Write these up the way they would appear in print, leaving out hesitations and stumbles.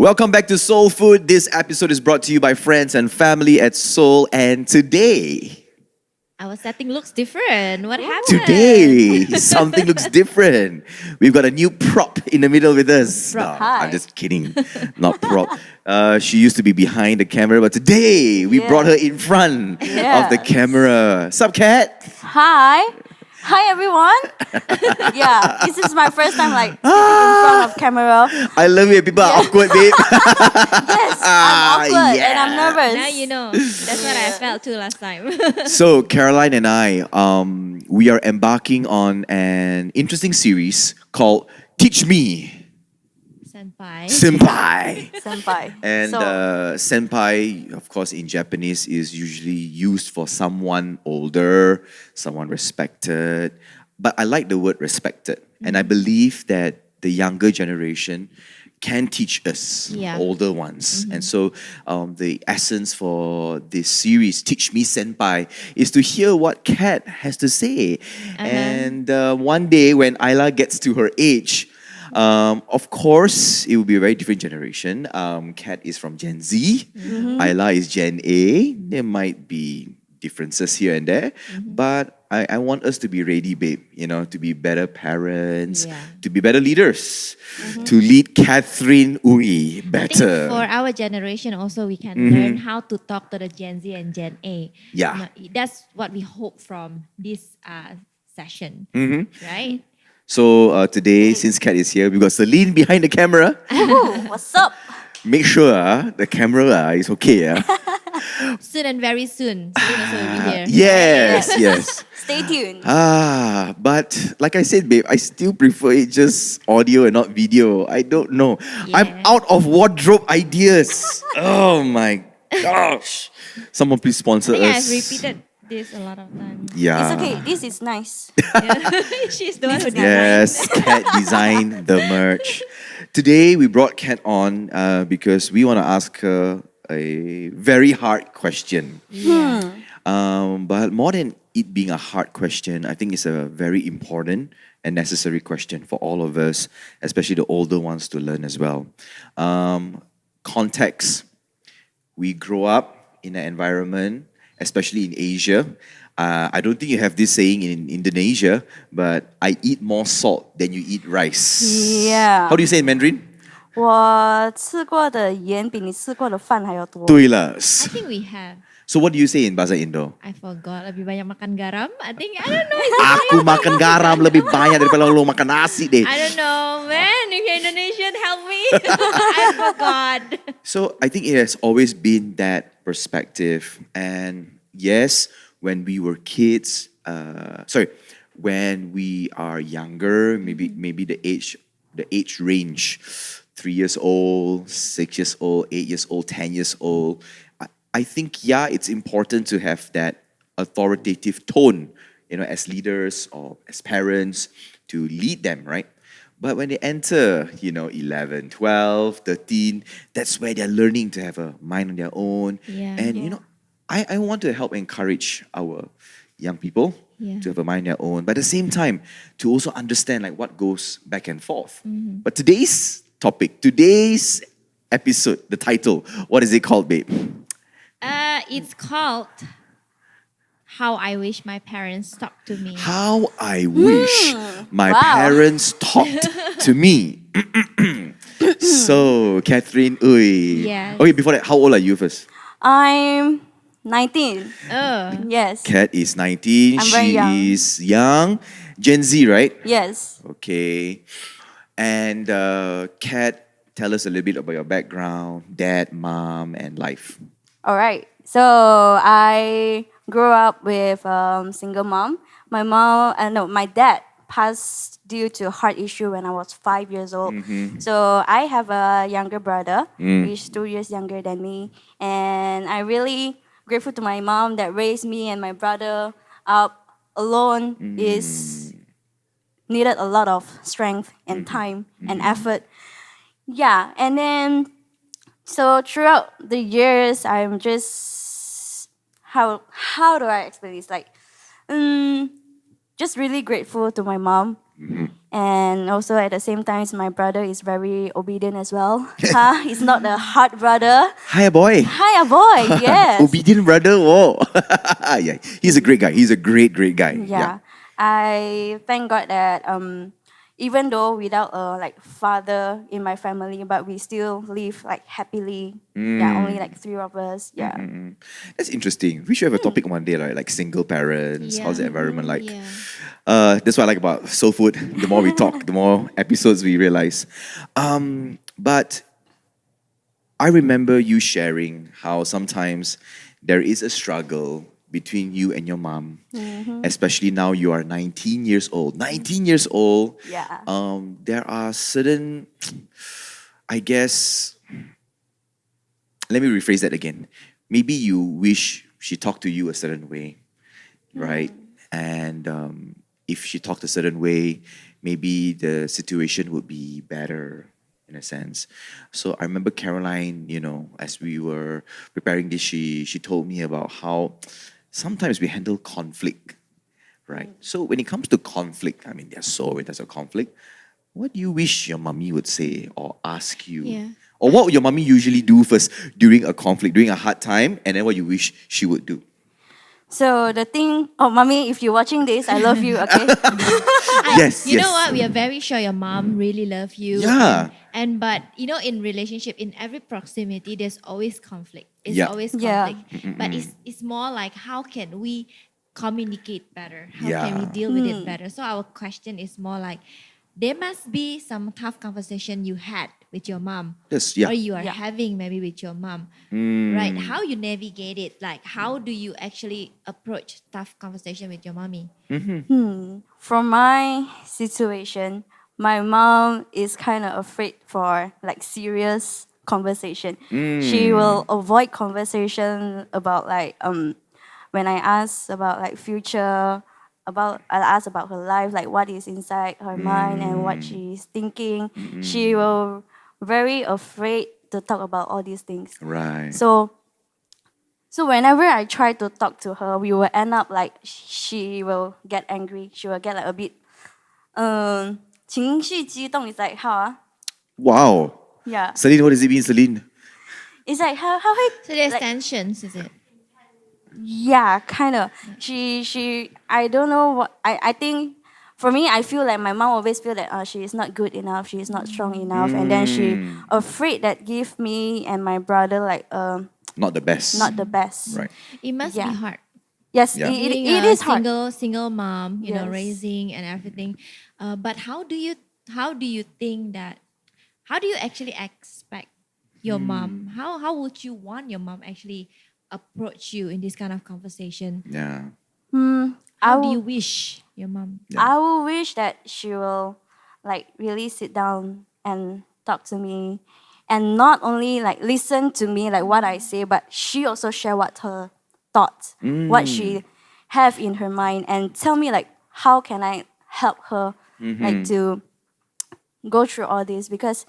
Welcome back to Soul Food. This episode is brought to you by friends and family at Soul. And today, our setting looks different. What happened? Today, something looks different. We've got a new prop in the middle with us. Prop. No, Hi. I'm just kidding. Not prop. She used to be behind the camera, but today we brought her in front of the camera. Sup, Kat? Hi. Hi, everyone. This is my first time sitting in front of camera. I love it. People are awkward, babe. Yes, I'm awkward and I'm nervous. Now you know. That's what I felt too last time. So, Caroline and I, we are embarking on an interesting series called Teach Me, Senpai. Senpai. And So, senpai, of course, in Japanese is usually used for someone older, someone respected. But I like the word respected. And I believe that the younger generation can teach us, older ones. And so the essence for this series, Teach Me Senpai, is to hear what Kat has to say. And one day when Ayla gets to her age, of course, it will be a very different generation. Kat is from Gen Z. Ayla is Gen A. There might be differences here and there. But I want us to be ready, babe. You know, to be better parents, to be better leaders, to lead Catherine Ui better. I think for our generation also, we can learn how to talk to the Gen Z and Gen A. Yeah. That's what we hope from this session, right? So today, since Kat is here, we've got Celine behind the camera. woohoo, what's up? Make sure the camera is okay. Soon and very soon, Celine also will be here. Yes. Stay tuned. But like I said, babe, I still prefer it just audio and not video. I don't know. I'm out of wardrobe ideas. Oh my gosh. Someone please sponsor I think us. I've repeated this a lot of times. Yeah. It's okay. This is nice. She's the one who designed. Yes, Kat designed the merch. Today we brought Kat on because we want to ask her a very hard question. But more than it being a hard question, I think it's a very important and necessary question for all of us, especially the older ones to learn as well. Context. We grow up in an environment, especially in Asia. I don't think you have this saying in Indonesia, but I eat more salt than you eat rice. Yeah. How do you say in Mandarin? 我吃过的盐比你吃过的饭还要多。对了。 I think we have. So what do you say in bahasa Indo? I forgot. Lebih banyak makan garam. I think, I don't know. Aku makan garam lebih banyak daripada lo makan nasi deh. I don't know, man. If you're Indonesian, help me. I forgot. So I think it has always been that perspective. And yes, when we were kids, when we are younger, maybe the age range, 3 years old, 6 years old, 8 years old, 10 years old. I think, it's important to have that authoritative tone, as leaders or as parents to lead them, right? But when they enter, 11, 12, 13, that's where they're learning to have a mind on their own. And, I want to help encourage our young people to have a mind on their own, but at the same time, to also understand what goes back and forth. But today's topic, today's episode, the title, what is it called, babe? It's called How I Wish My Parents Talked to Me. How I wish my parents talked to me. So, Catherine Ui. Yes. Okay, before that, how old are you first? I'm 19. Yes. Kat is 19. I'm very young. She is young. Gen Z, right? Yes. Okay. And Kat, tell us a little bit about your background, dad, mom, and life. All right. So I grew up with single mom. My dad passed due to heart issue when I was 5 years old. So I have a younger brother, who's 2 years younger than me, and I'm really grateful to my mom that raised me and my brother up alone. Is needed a lot of strength and time and effort. Yeah, and then so throughout the years, I'm just how do I explain this? Just really grateful to my mom And also at the same time, my brother is very obedient as well. He's not a hard brother. Hi, boy. Hi, a boy. Yes. Obedient brother. Whoa. Yeah, he's a great guy. He's a great, great guy. Yeah. Yeah. I thank God that even though without a like father in my family, but we still live like happily. Yeah, only like three of us. Yeah. That's interesting. We should have a topic one day, right? Like single parents. How's the environment like? Yeah. That's what I like about Soul Food. The more we talk, the more episodes we realize. But I remember you sharing how sometimes there is a struggle between you and your mom, especially now you are 19 years old. 19 years old. Yeah. There are certain, I guess, let me rephrase that again. Maybe you wish she talked to you a certain way, right? And if she talked a certain way, maybe the situation would be better in a sense. So I remember Caroline, as we were preparing this, she told me about how sometimes we handle conflict, right? So when it comes to conflict, I mean, there's so many types of conflict. What do you wish your mommy would say or ask you? Yeah. Or what would your mommy usually do first during a conflict, during a hard time, and then what you wish she would do? So the thing, oh, mommy, if you're watching this, I love you. Okay. Yes, You know yes. what? We are very sure your mom really love you. Yeah. And but in relationship, in every proximity, there's always conflict. It's Yeah. always Yeah. conflict. But it's more like how can we communicate better? How can we Yeah. deal with it better? So our question is more like there must be some tough conversation you had with your mom. Yes, yeah. Or you are Yeah. having maybe with your mom. Mm. Right? How you navigate it? Like how do you actually approach tough conversation with your mommy? From my situation, my mom is kind of afraid for like serious conversation. She will avoid conversation about like when I ask about like future, about I ask about her life, like what is inside her mind and what she's thinking. She will very afraid to talk about all these things. Right. So whenever I try to talk to her, we will end up like she will get angry. She will get like a bit 情绪激动 is like how Wow. yeah. Celine, what does it mean, Celine? It's like how So there's like, tensions, is it? yeah, kind of. She I don't know what I think for me I feel like my mom always feel that she is not good enough, she is not strong enough, and then she afraid that give me and my brother like Not the best. not the best. Right. It must Yeah. be hard. Yes, Yeah. Being it a is hard. single mom, Yes. raising and everything. But how do you think that? How do you actually expect your mom? How would you want your mom actually approach you in this kind of conversation? Yeah. How I do you will, wish your mom? I will wish that she will like really sit down and talk to me and not only like listen to me like what I say, but she also share what her thoughts, what she have in her mind and tell me like how can I help her like to go through all this because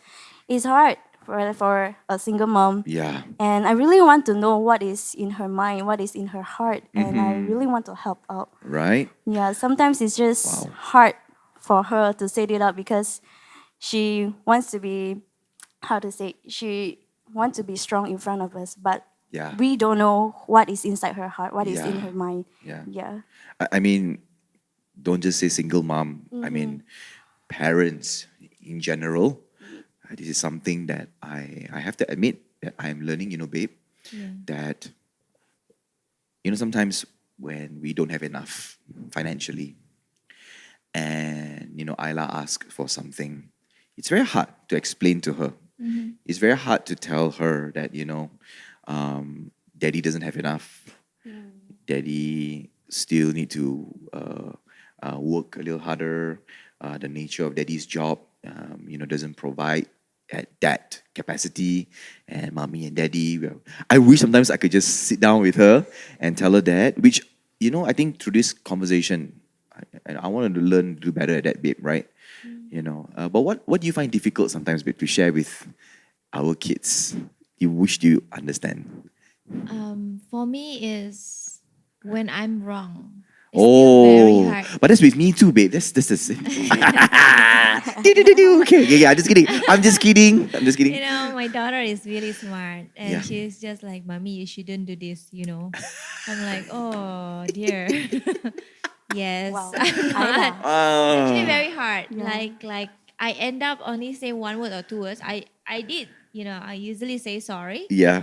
it's hard for a single mom. Yeah. And I really want to know what is in her mind, what is in her heart, and I really want to help out. Right? Yeah, sometimes it's just Wow. hard for her to say it out because she wants to be, how to say, she wants to be strong in front of us, but Yeah. we don't know what is inside her heart, what is in Yeah. her mind. Yeah. Yeah. I mean, don't just say single mom. I mean, parents in general. This is something that I have to admit that I'm learning, babe, that, sometimes when we don't have enough financially and, Ayla asks for something, it's very hard to explain to her. It's very hard to tell her that, daddy doesn't have enough. Daddy still need to work a little harder. The nature of daddy's job, doesn't provide at that capacity. And mommy and daddy, well, I wish sometimes I could just sit down with her and tell her that. Which, I think through this conversation, I wanted to learn to do better at that, babe. Right? But what do you find difficult sometimes, babe, to share with our kids? You wish you understand. For me is when I'm wrong. It's still very Oh, hard. But that's with me too, babe. That's the same. Okay, yeah, I'm just kidding. I'm just kidding. I'm just kidding. You know, my daughter is really smart, and Yeah. she's just like, "Mommy, you shouldn't do this." You know, I'm like, "Oh dear." Yes, Wow. I'm Ayla. not. Actually, Ah, very hard. Yeah. Like I end up only say one word or two words. I did. You know, I usually say sorry, yeah.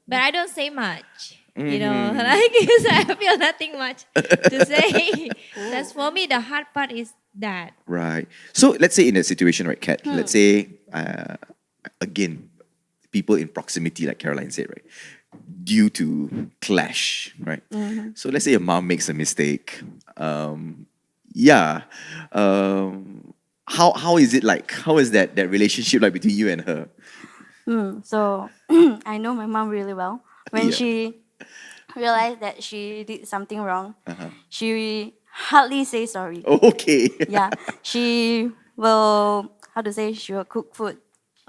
but I don't say much. You know, Mhm. like because I feel nothing much to say. That's for me. The hard part is that. Right. So let's say in a situation, right, Kat? Let's say again, people in proximity, like Caroline said, right, due to clash, right? So let's say your mom makes a mistake. Yeah. How is it like? How is that relationship like between you and her? So I know my mom really well. When Yeah. she realized that she did something wrong, Uh-huh. she hardly say sorry. Okay. Yeah, she will, how to say, she will cook food.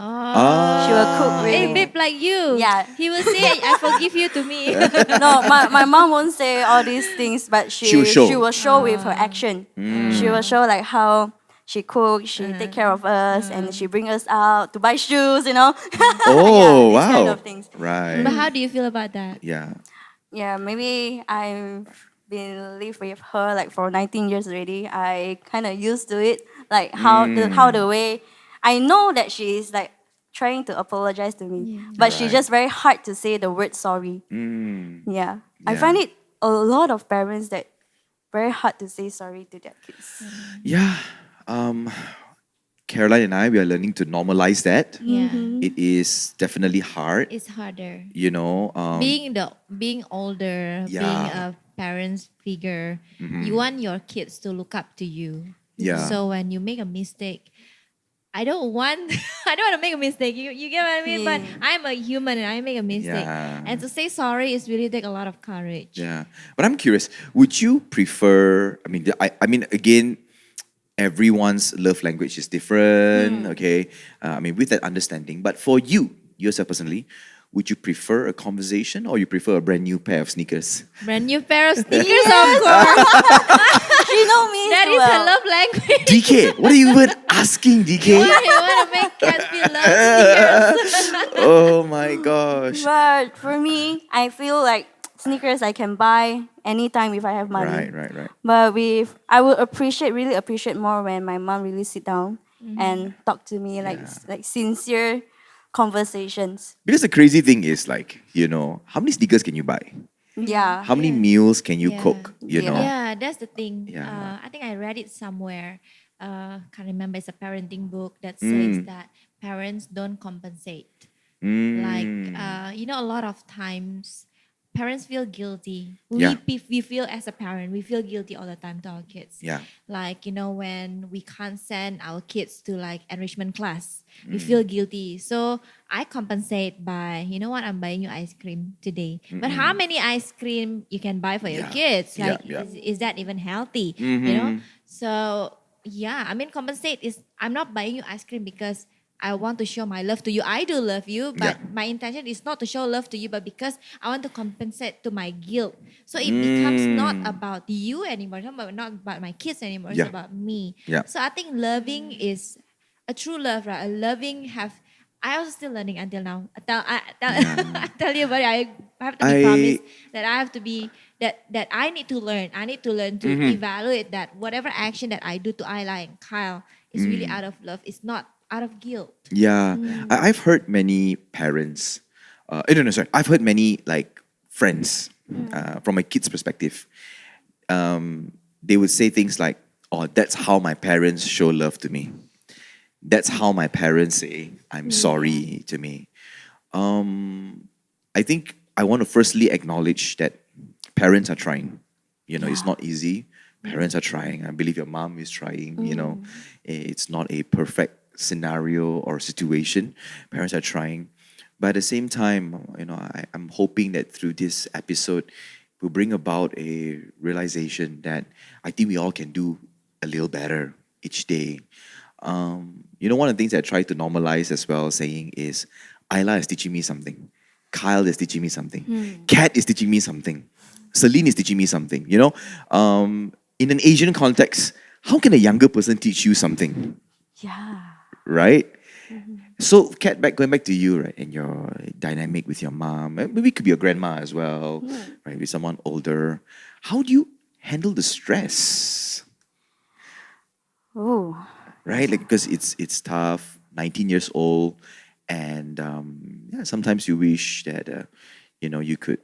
Oh, She will cook hey, really. babe, like you. Yeah. He will say, "I forgive you" to me. No, my mom won't say all these things, but She will show. she will show with her action. She will show like how she cooks, she take care of us, and she bring us out to buy shoes. Oh, Yeah, these kind wow. of things. Right. But how do you feel about that? Yeah. Yeah, maybe I've been live with her like for 19 years already. I kind of used to it, like how the way I know that she is like trying to apologize to me, Yeah. but she Right. just very hard to say the word sorry. Mm. Yeah, I Yeah. find it a lot of parents that very hard to say sorry to their kids. Yeah. Um, Caroline and I, we are learning to normalize that. Yeah, It is definitely hard, it's harder. you know. Being older, being Yeah. a parent's figure, you want your kids to look up to you. Yeah. So when you make a mistake, I don't want I don't want to make a mistake. You get what I mean? But Yeah. I'm a human and I make a mistake. Yeah. And to say sorry is really take a lot of courage. Yeah. But I'm curious, would you prefer, I mean, again, everyone's love language is different, okay? With that understanding. But for you, yourself personally, would you prefer a conversation or you prefer a brand new pair of sneakers? Brand new pair of sneakers, of course. She know me That so is well. her love language. DK, what are you even asking, DK? You want to make cats feel love sneakers. Oh my gosh. But for me, I feel like sneakers I can buy anytime if I have money. Right. But I would really appreciate more when my mom really sit down and talk to me like sincere conversations. Because the crazy thing is like, how many sneakers can you buy? Yeah. How many Yeah. meals can you Yeah. cook? You Yeah. know? Yeah, that's the thing. Yeah. I think I read it somewhere. Can't remember. It's a parenting book that says that parents don't compensate. Like, a lot of times parents feel guilty. Yeah. We feel as a parent, we feel guilty all the time to our kids. Yeah. Like, when we can't send our kids to like enrichment class, we feel guilty. So I compensate by, you know what, I'm buying you ice cream today. But how many ice cream you can buy for your Yeah. kids? Yeah, Like, yeah. Is that even healthy? So yeah, compensate is, I'm not buying you ice cream because I want to show my love to you. I do love you, but Yeah. my intention is not to show love to you, but because I want to compensate to my guilt. So it becomes not about you anymore, not about my kids anymore. Yeah. It's about me. Yeah. So I think loving is a true love, right? A loving I also still learning until now. I tell you, but I have to be I- promised that I have to be that I need to learn. I need to learn to evaluate that whatever action that I do to Ayla and Kyle is really out of love. It's not out of guilt. Yeah, I've heard many parents. No, sorry. I've heard many like friends from my kids' perspective. They would say things like, "Oh, that's how my parents show love to me. That's how my parents say I'm sorry to me." I think I want to firstly acknowledge that parents are trying. It's not easy. Parents are trying. I believe your mom is trying. It's not a perfect scenario or situation. Parents are trying. But at the same time, I'm hoping that through this episode, will bring about a realization that I think we all can do a little better each day. One of the things that I try to normalize as well, saying is, Ayla is teaching me something. Kyle is teaching me something. Kat is teaching me something. Celine is teaching me something. in an Asian context, how can a younger person teach you something, Yeah. right? So, Kat, going back to you, right, and your dynamic with your mom, maybe it could be your grandma as well, right, with someone older. How do you handle the stress, Oh. right? Like, because it's tough, 19 years old, and yeah, sometimes you wish that you could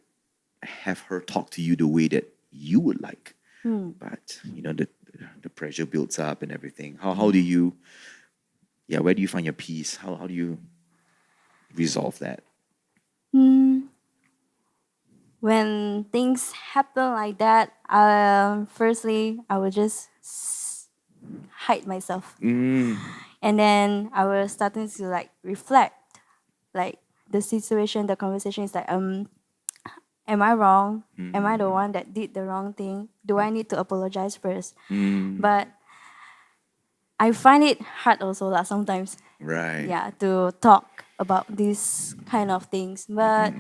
have her talk to you the way that you would like, but the pressure builds up and everything. How do you, yeah, where do you find your peace? How do you resolve that? Hmm. When things happen like that, firstly, I will just hide myself. And then I was starting to like reflect, like the situation, the conversation is like, am I wrong? Am I the one that did the wrong thing? Do I need to apologize first? But I find it hard also lah sometimes, Right. yeah, to talk about these kind of things. But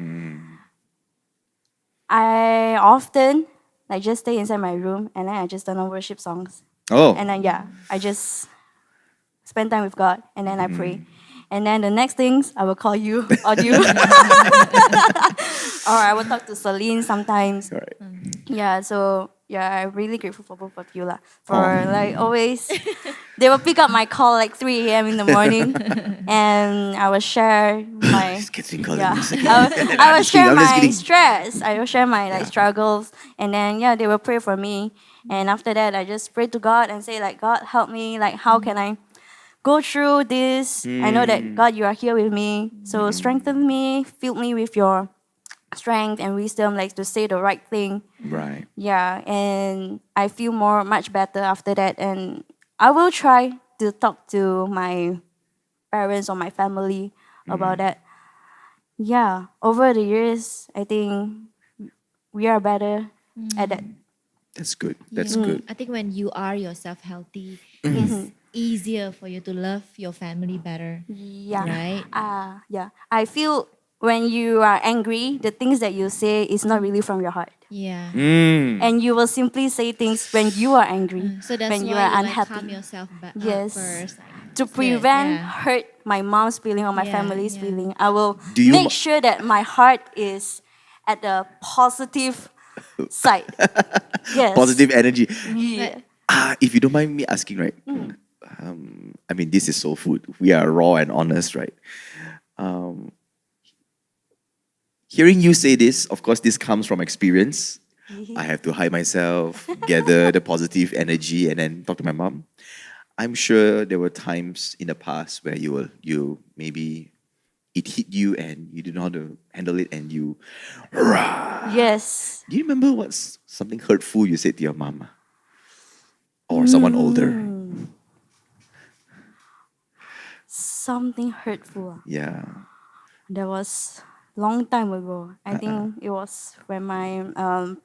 I often like just stay inside my room and then I just turn on worship songs. Oh. And then yeah, I just spend time with God and then I pray. And then the next things I will call you or you. Or I will talk to Celine sometimes. All right. Yeah, so yeah, I'm really grateful for both of you lah. For Oh. like always they will pick up my call like 3 a.m. in the morning and I will share my It's getting calling yeah. me a second. I will I'm just kidding. share I'm just my kidding. stress. I will share my like Yeah. struggles and then yeah, they will pray for me. And after that I just pray to God and say like God help me, like how can I go through this? I know that God you are here with me. So strengthen me, fill me with your strength and wisdom like to say the right thing. Right. Yeah, and I feel much better after that and I will try to talk to my parents or my family about that. Yeah, over the years I think we are better at that. That's good. That's Yeah. good. I think when you are yourself healthy, it's easier for you to love your family better. Yeah. Right? Yeah. I feel when you are angry, the things that you say is not really from your heart. Yeah. And you will simply say things when you are angry, So that's when you why are you like calm unhappy. yourself Yes. first. Like, To that's good. prevent Yeah. hurt my mom's feeling or my Yeah, family's yeah. feeling, I will Do you make sure that my heart is at the positive side. Yes. positive energy? Yeah. If you don't mind me asking, right? I mean, this is soul food. We are raw and honest, right? Hearing you say this, of course, this comes from experience. I have to hide myself, gather the positive energy, and then talk to my mom. I'm sure there were times in the past where you maybe it hit you and you didn't know how to handle it, and you. Yes. Do you remember what's something hurtful you said to your mom or someone older? Something hurtful. Yeah. That was long time ago. I think it was when my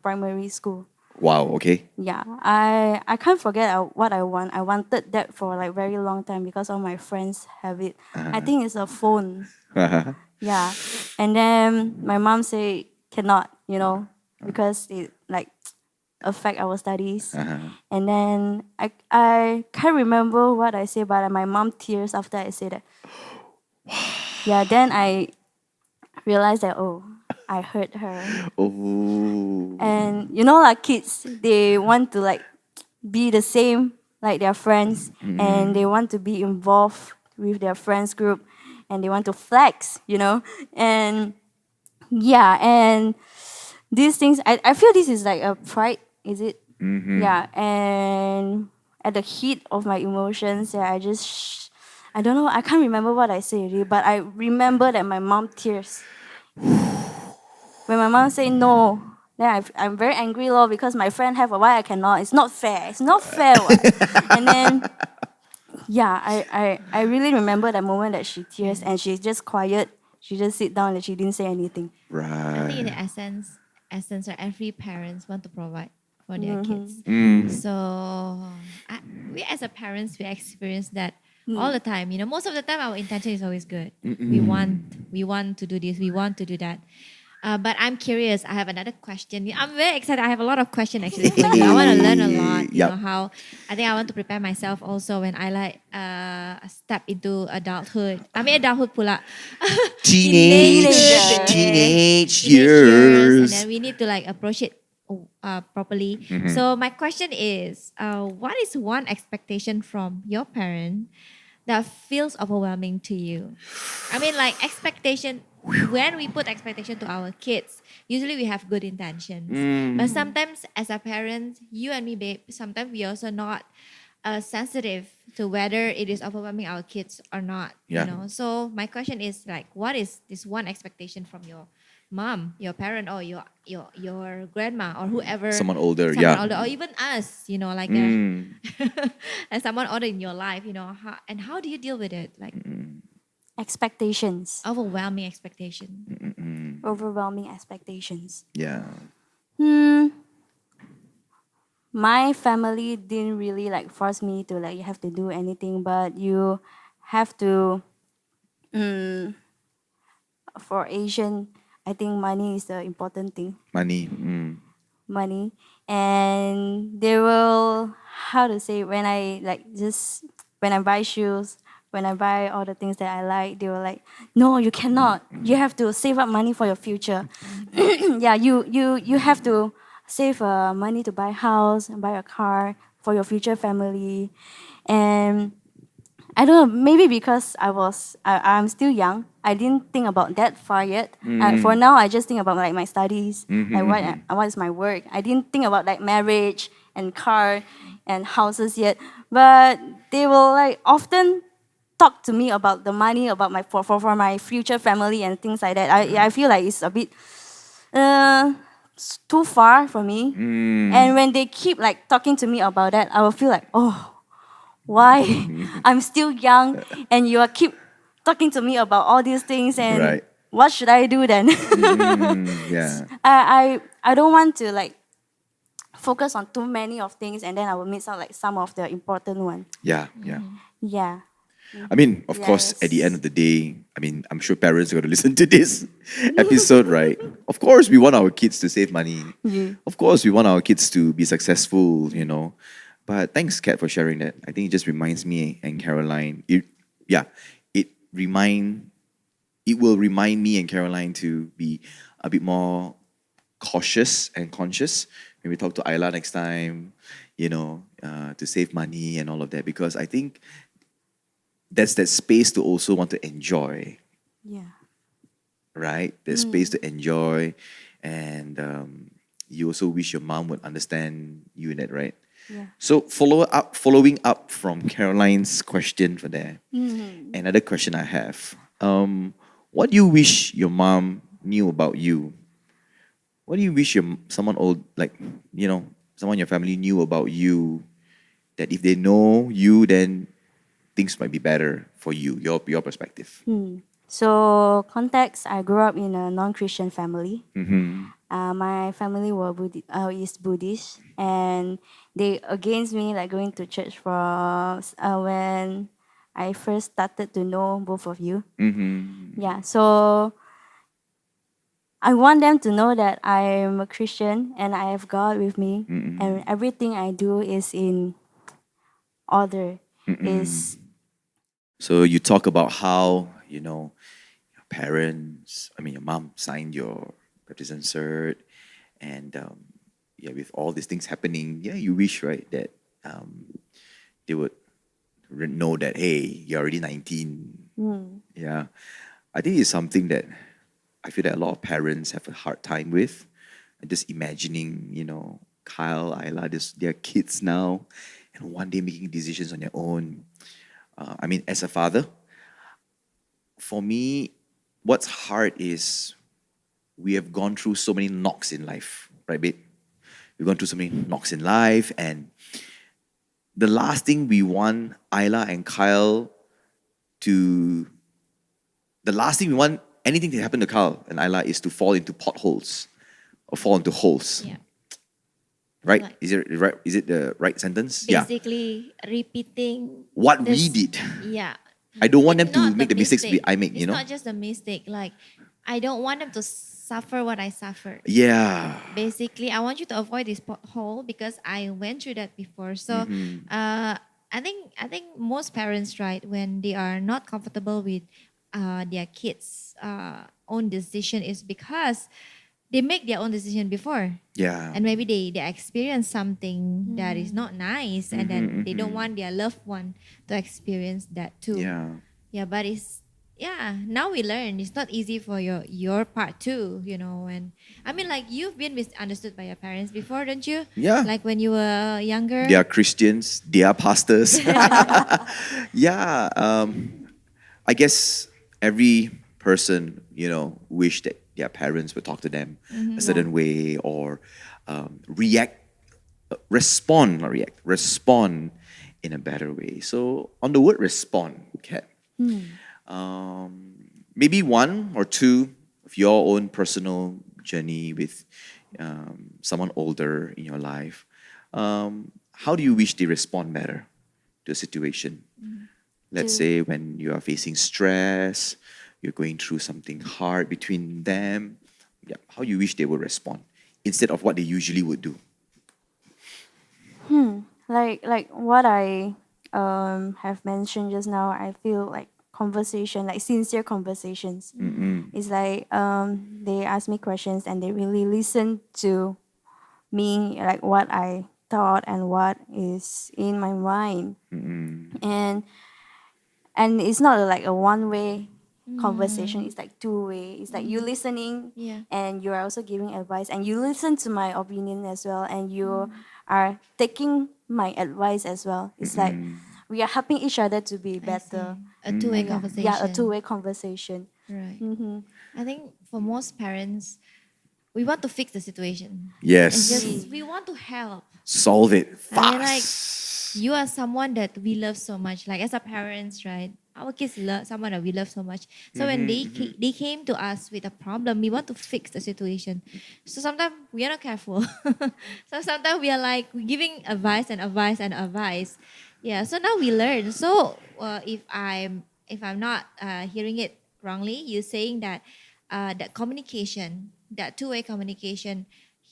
primary school. Wow. Okay. Yeah, I can't forget what I want. I wanted that for like very long time because all my friends have it. I think it's a phone. Yeah, and then my mom said cannot, because it like affect our studies. And then I can't remember what I said, but my mom tears after I say that. Yeah, then I realized that I hurt her. Oh. And like kids, they want to like be the same like their friends and they want to be involved with their friends group and they want to flex. And yeah, and these things I feel this is like a pride, is it? Yeah, and at the heat of my emotions, yeah, I don't know, I can't remember what I said really, but I remember that my mom tears. When my mom say no, then I'm very angry lor because my friend have why I cannot. It's not fair. It's not fair. What? And then yeah, I really remember that moment that she tears and she's just quiet. She just sit down and she didn't say anything. I think in the Right. essence, right, every parents want to provide for their kids. So we as a parents, we experience that all the time. Most of the time our intention is always good. We want to do this, we want to do that. But I'm curious. I have another question. I'm very excited. I have a lot of questions actually for you. I want to learn a lot. You know Yup. how I think I want to prepare myself also when I step into adulthood. I mean adulthood pula. Teenager. Teenage Teenage years, and years. then we need to like approach it properly. Mm-hmm. So my question is, what is one expectation from your parent that feels overwhelming to you? I mean, like expectation. When we put expectation to our kids, usually we have good intentions, but sometimes as a parent, you and me, babe, sometimes we also not sensitive to whether it is overwhelming our kids or not. Yeah. You know. So my question is like, what is this one expectation from your mom, your parent, or your grandma, or whoever, Someone older, someone yeah. older, or even us, you know, like Mm. as someone older in your life, you know, how do you deal with it? Like Expectations. overwhelming expectation. Overwhelming expectations. Yeah. Hmm. My family didn't really like force me to like you have to do anything, but you have to. For Asian, I think money is the important thing. Money. Mm. Money, and they will, how to say, when I like just when I buy shoes, when I buy all the things that I like, they were like, no, you cannot. You have to save up money for your future. Yeah, you have to save money to buy a house and buy a car for your future family. And I don't know, maybe because I'm still young, I didn't think about that far yet. For now, I just think about like my studies, like what is my work. I didn't think about like marriage and car and houses yet. But they will like often talk to me about the money, about my for my future family and things like that. I feel like it's a bit too far for me. And when they keep like talking to me about that, I will feel like, oh, why I'm still young and you are keep talking to me about all these things, and Right. what should I do then? Yeah. I don't want to like focus on too many of things and then I will miss out like some of the important one. Yeah. Yeah. Yeah. I mean, of course, at the end Yes. of the day, I mean, I'm sure parents are going to listen to this episode, right? Of course, we want our kids to save money. Yeah. Of course, we want our kids to be successful, you know. But thanks, Kat, for sharing that. I think it just reminds me and Caroline. Yeah, it remind it will remind me and Caroline to be a bit more cautious and conscious when we talk to Ayla next time, you know, to save money and all of that. Because I think that's that space to also want to enjoy, Yeah. right? That space to enjoy. And you also wish your mom would understand you in that, right? Yeah. So following up from Caroline's question for there, another question I have. What do you wish your mom knew about you? What do you wish someone old, like, you know, someone in your family knew about you, that if they know you, then things might be better for you, your perspective? So context, I grew up in a non-Christian family. My family is Buddhist, and they against me like going to church for when I first started to know both of you. Yeah, so I want them to know that I am a Christian and I have God with me, and everything I do is in order. Is So you talk about how, you know, your parents, I mean, your mom signed your baptism cert, and yeah, with all these things happening, yeah, you wish, right, that they would know that, hey, you're already 19. Yeah. I think it's something that I feel that a lot of parents have a hard time with. Just imagining, you know, Kyle, Ayla, their kids now, and one day making decisions on their own. I mean, as a father, for me, what's hard is we have gone through so many knocks in life, right, babe? We've gone through so many knocks in life, and the last thing we want Ayla and Kyle to, the last thing we want anything to happen to Kyle and Ayla is to fall into potholes or fall into holes. Yeah. Right? Like- Is it right? Is it the right sentence? Yeah. Basically, repeating What we this- did. Yeah. I don't want them It's to not make the mistakes mistake. I make, It's you know? not just a mistake. Like, I don't want them to suffer what I suffered. Yeah. Basically, I want you to avoid this pothole because I went through that before. So, I think most parents, right, when they are not comfortable with their kids' own decision, is because they make their own decision before, Yeah. and maybe they experience something that is not nice, and then they don't want their loved one to experience that too. Yeah. Yeah, but it's, yeah, now we learn it's not easy for your part too, and I mean, like, you've been misunderstood by your parents before, don't you? Yeah. Like when you were younger. They are Christians. They are pastors. Yeah. I guess every person, wish that their parents would talk to them a certain way or react, respond, not react, respond in a better way. So on the word respond, Kat, maybe one or two of your own personal journey with someone older in your life. How do you wish they respond better to a situation? Let's To- say when you are facing stress, you're going through something hard between them. Yeah, how you wish they would respond instead of what they usually would do. like what I have mentioned just now, I feel like conversation, like sincere conversations. It's like they ask me questions and they really listen to me, like what I thought and what is in my mind. And it's not like a one way conversation, it's like two way. It's like you listening Yeah. and you are also giving advice and you listen to my opinion as well and you are taking my advice as well. It's like we are helping each other to be I better. see. A two-way Yeah, conversation. yeah, a two-way conversation. Right. I think for most parents, we want to fix the situation. Yes. It's just we want to help. Solve it I mean, like, fast. you are someone that we love so much. Like, as a parents, right? Our kids love someone that we love so much. So when they came to us with a problem, we want to fix the situation. So sometimes we are not careful. So sometimes we are like giving advice and advice and advice. Yeah. So now we learn. So if I'm not hearing it wrongly, you're saying that that communication, that two-way communication,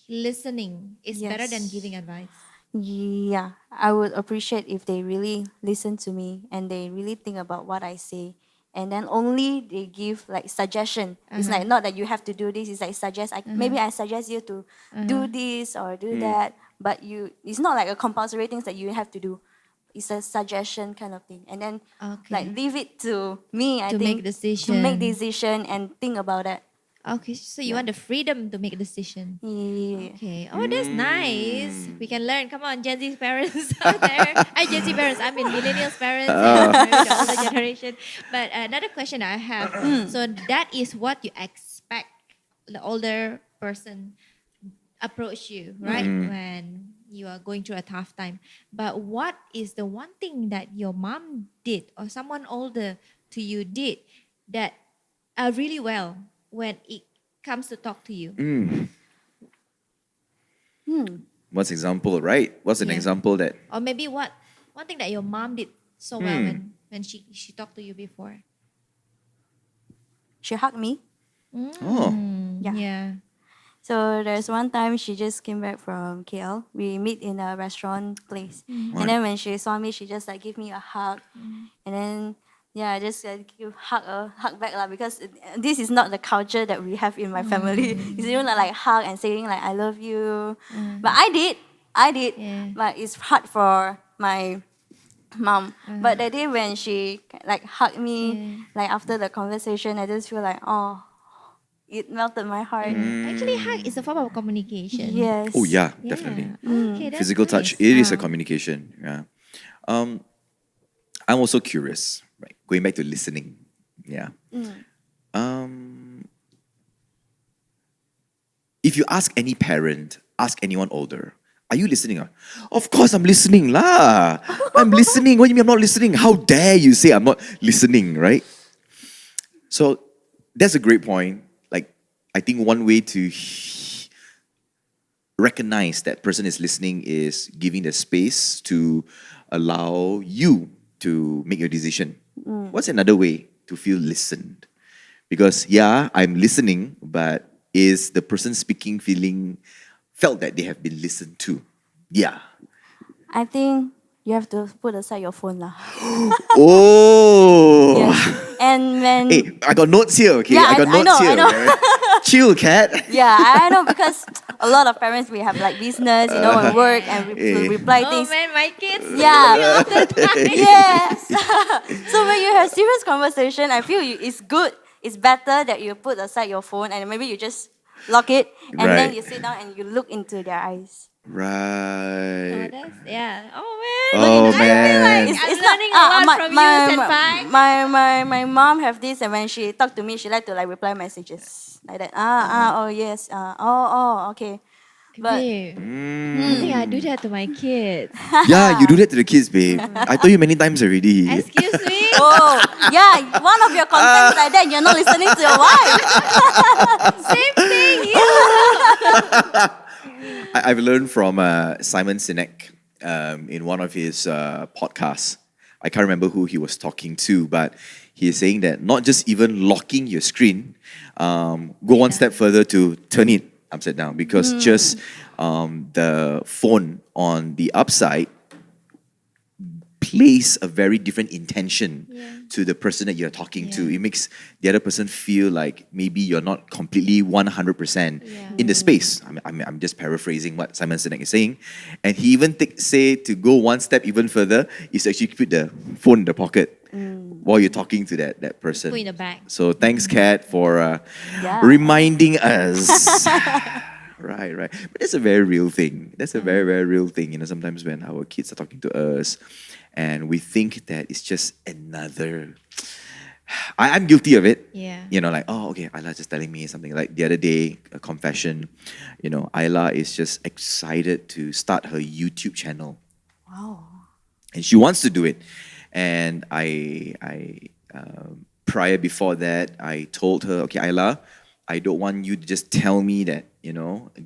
listening is better than Yes. giving advice. Yeah, I would appreciate if they really listen to me and they really think about what I say. And then only they give like suggestion. It's like not that you have to do this. It's like suggest. Maybe I suggest you to do this or do that. But it's not like a compulsory things that you have to do. It's a suggestion kind of thing. And then like Okay. leave it to me. I To think make to make decision. decision and think about it. Okay, so you want the freedom to make a decision. Yeah. Okay. Oh, that's nice. We can learn. Come on, Gen Z parents out there. I Gen Z parents. I mean millennials parents and the older generation. But another question I have. So that is what you expect the older person approach you, right? When you are going through a tough time. But what is the one thing that your mom did or someone older to you did that really well when it comes to talk to you? What's example, right? What's an Yeah. example that Or maybe what one thing that your mom did so well when she talked to you before? She hugged me. oh Yeah. Yeah. So there's one time she just came back from KL. We meet in a restaurant place, Mm-hmm. Right. and then when she saw me, she just like give me a hug, and then yeah, just give hug back lah because this is not the culture that we have in my family. It's you know like hug and saying like I love you, but I did, Yeah. but it's hard for my mom. But the day when she like hugged me, like after the conversation, I just feel like oh, it melted my heart. Actually, hug is a form of communication. Yes. Oh yeah, Yeah. definitely. Okay, that's Physical touch, nice. it is a communication. Yeah. I'm also curious, right? Going back to listening. Yeah. If you ask any parent, ask anyone older, are you listening? Of course I'm listening lah. I'm listening. What do you mean I'm not listening? How dare you say I'm not listening, right? So that's a great point. Like, I think one way to recognize that person is listening is giving the space to allow you to make your decision. What's another way to feel listened? Because yeah, I'm listening, but is the person speaking felt that they have been listened to? Yeah. I think you have to put aside your phone lah. Oh. Yes. And when Hey, I got notes here, okay? Yeah, I got I notes know, here. I know. Right? Chill, cat. yeah, I know because a lot of parents we have like business, and work, and we reply Oh things. man, my kids Yeah. call me all the time. Yes. So when you have serious conversation, I feel it's good. It's better that you put aside your phone and maybe you just lock it and then Right. you sit down and you look into their eyes. Oh, Right. that's yeah. Oh man, Oh, I feel like man. I'm learning a lot from you, senpai. My mom have this, and when she talk to me, she like to like reply messages like that. Oh yes. Okay. But Babe, I think I Mm. do that to my kids. Yeah, you do that to the kids, babe. I told you many times already. Excuse me. oh yeah, one of your contents like that. You're not listening to your wife. Same thing. Yeah. I've learned from Simon Sinek in one of his podcasts. I can't remember who he was talking to, but he is saying that not just even locking your screen, go one step further to turn it upside down, because just the phone on the upside place a very different intention to the person that you're talking to. Yeah. It makes the other person feel like maybe you're not completely 100% in the space. I'm just paraphrasing what Simon Sinek is saying. And he even say to go one step even further is to actually put the phone in the pocket while you're talking to that person. Put in the bag. So thanks, Kat, for Yeah. reminding us. Right. But that's a very real thing. That's a very, very real thing. Sometimes when our kids are talking to us and we think that it's just another... I'm guilty of it. Yeah. Like, oh, okay, Ayla just telling me something. Like the other day, a confession, Ayla is just excited to start her YouTube channel. Wow. And she wants to do it. And prior before that, I told her, okay, Ayla, I don't want you to just tell me that,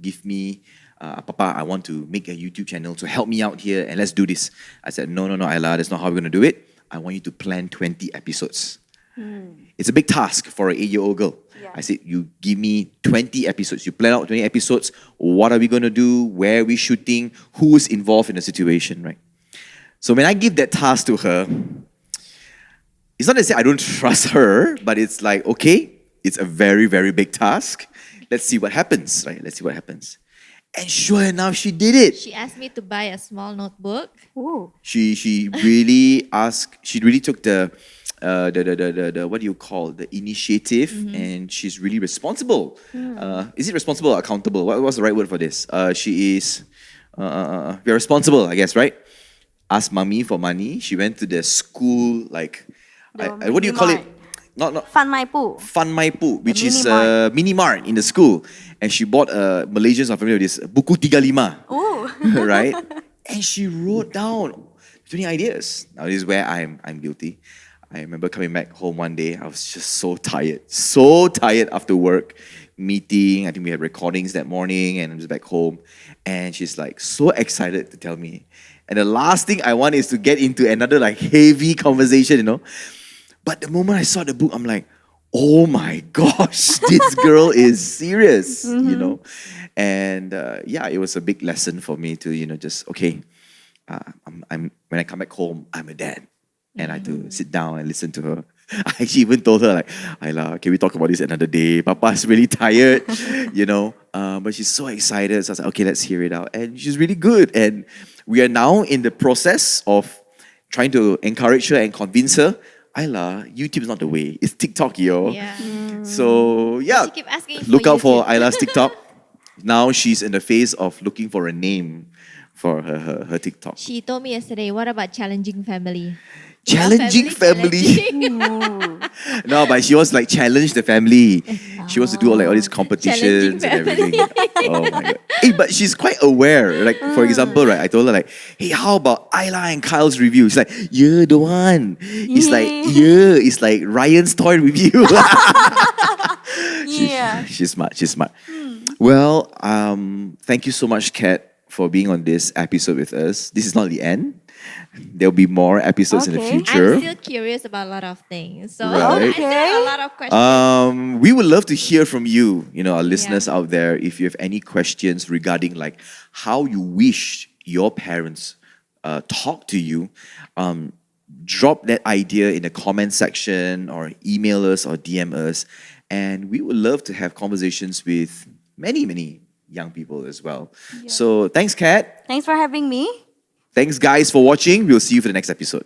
give me, Papa, I want to make a YouTube channel to help me out here and let's do this. I said, no, Ayla, that's not how we're going to do it. I want you to plan 20 episodes. It's a big task for an 8-year-old girl. Yeah. I said, you give me 20 episodes. You plan out 20 episodes. What are we going to do? Where are we shooting? Who's involved in the situation, right? So when I give that task to her, it's not to say I don't trust her, but it's like, okay, it's a very, very big task. Let's see what happens, right? Let's see what happens. And sure enough, she did it. She asked me to buy a small notebook. Ooh. She really she really took the what do you call the initiative, and she's really responsible. Is it responsible or accountable? What's the right word for this? She is very responsible, I guess, right? Asked mommy for money. She went to the school, like what do you call it? Not Fan Mai Pu. Fan Mai Pu, which The is mini a mini mart in the school, and she bought Malaysians are familiar with this buku 35, Ooh. right? And she wrote down 20 ideas. Now this is where I'm guilty. I remember coming back home one day. I was just so tired after work, meeting. I think we had recordings that morning, and I'm just back home. And she's like so excited to tell me. And the last thing I want is to get into another like heavy conversation, But the moment I saw the book, I'm like, oh my gosh, this girl is serious, And it was a big lesson for me to, just, okay, I'm when I come back home, I'm a dad. And I had to sit down and listen to her. I actually even told her, like, Ayla, can we talk about this another day? Papa's really tired, But she's so excited. So I was like, okay, let's hear it out. And she's really good. And we are now in the process of trying to encourage her and convince her, Ayla, YouTube is not the way. It's TikTok, yo. Yeah. So, She keep asking look for out for YouTube. Ayla's TikTok. Now she's in the phase of looking for a name for her TikTok. She told me yesterday, what about challenging family? Challenging family. challenging. No, but she wants like challenge the family. She wants to do all these competitions and Challenging everything. Oh my god. Hey, but she's quite aware. Like for example, right? I told her like, hey, how about Ayla and Kyle's review? She's like, yeah, the one. It's like, yeah, it's like Ryan's toy review. Yeah. She's smart. Well, thank you so much, Kat, for being on this episode with us. This is not the end. There'll be more episodes in the Okay. future. I'm still curious about a lot of things. So Right. I still have a lot of questions. We would love to hear from you, our listeners Yeah. out there. If you have any questions regarding like how you wish your parents talk to you, drop that idea in the comment section or email us or DM us. And we would love to have conversations with many, many young people as well. So thanks, Kat. Thanks for having me. Thanks, guys, for watching. We'll see you for the next episode.